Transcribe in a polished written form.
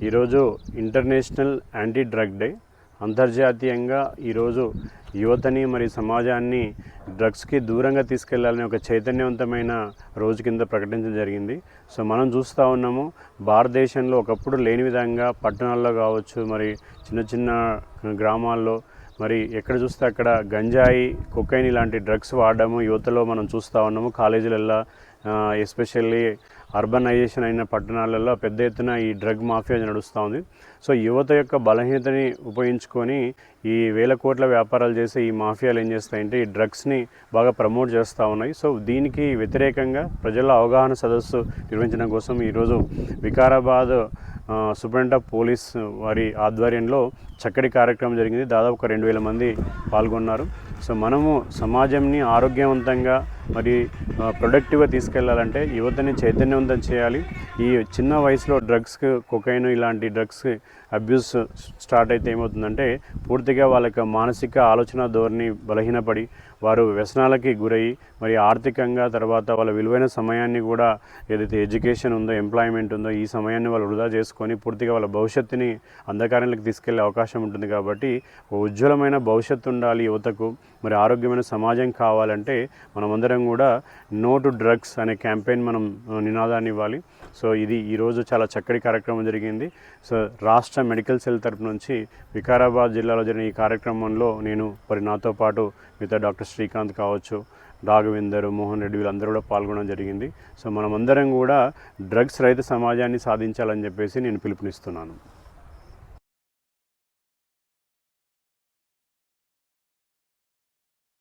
ఈరోజు international anti drug day. అంతర్జాతీయంగా ఈరోజు యువతని మరియు సమాజాన్ని డ్రగ్స్కి దూరంగా తీసుకెళ్లాలని ఒక చైతన్యవంతమైన రోజు కింద ప్రకటించడం జరిగింది. సో మనం చూస్తూ ఉన్నాము, భారతదేశంలో ఒకప్పుడు లేని విధంగా పట్టణాల్లో కావచ్చు, మరి చిన్న చిన్న గ్రామాల్లో మరి ఎక్కడ చూస్తే అక్కడ గంజాయి, కొకైన్ ఇలాంటి డ్రగ్స్ వాడడము యువతలో మనం చూస్తూ ఉన్నాము. కాలేజీలల్లో ఎస్పెషల్లీ అర్బనైజేషన్ అయిన పట్టణాలలో పెద్ద ఎత్తున ఈ డ్రగ్ మాఫియా నడుస్తూ ఉంది. సో యువత యొక్క బలహీనతని ఉపయోగించుకొని ఈ వేల కోట్ల వ్యాపారాలు చేసే ఈ మాఫియాలు ఏం చేస్తాయంటే ఈ డ్రగ్స్ని బాగా ప్రమోట్ చేస్తూ ఉన్నాయి. సో దీనికి వ్యతిరేకంగా ప్రజల్లో అవగాహన సదస్సు నిర్వహించడం కోసం ఈరోజు వికారాబాద్ సూపరింటెండెంట్ ఆఫ్ పోలీస్ వారి ఆధ్వర్యంలో చక్కటి కార్యక్రమం జరిగింది. దాదాపు ఒక 2000 మంది పాల్గొన్నారు. సో మనము సమాజంని ఆరోగ్యవంతంగా మరి ప్రొడక్టివ్గా తీసుకెళ్లాలంటే యువతని చైతన్యవంతం చేయాలి. ఈ చిన్న వయసులో డ్రగ్స్, కొకైన్ ఇలాంటి డ్రగ్స్ అబ్యూస్ స్టార్ట్ అయితే ఏమవుతుందంటే పూర్తిగా వాళ్ళకి మానసిక ఆలోచన ధోరణి బలహీనపడి వారు వ్యసనాలకి గురయ్యి మరి ఆర్థికంగా తర్వాత వాళ్ళ విలువైన సమయాన్ని కూడా ఏదైతే ఎడ్యుకేషన్ ఉందో, ఎంప్లాయ్మెంట్ ఉందో ఈ సమయాన్ని వాళ్ళు వృధా చేసుకొని పూర్తిగా వాళ్ళ భవిష్యత్తుని అంధకారంలోకి తీసుకెళ్లే అవకాశం ఉంటుంది. కాబట్టి ఉజ్వలమైన భవిష్యత్తు ఉండాలి యువతకు, మరి ఆరోగ్యమైన సమాజం కావాలంటే మనమందరం కూడా నో టు డ్రగ్స్ అనే క్యాంపెయిన్ మనం నినాదాన్ని ఇవ్వాలి. సో ఇది ఈరోజు చాలా చక్కటి కార్యక్రమం జరిగింది. సో రాష్ట్ర మెడికల్ సెల్ తరపు నుంచి వికారాబాద్ జిల్లాలో జరిగిన ఈ కార్యక్రమంలో నేను మరి నాతో పాటు మిగతా డాక్టర్ శ్రీకాంత్ కావచ్చు, రాఘవేందర్, మోహన్ రెడ్డి వీళ్ళందరూ కూడా పాల్గొనడం జరిగింది. సో మనమందరం కూడా డ్రగ్స్ రహిత సమాజాన్ని సాధించాలని చెప్పేసి నేను పిలుపునిస్తున్నాను.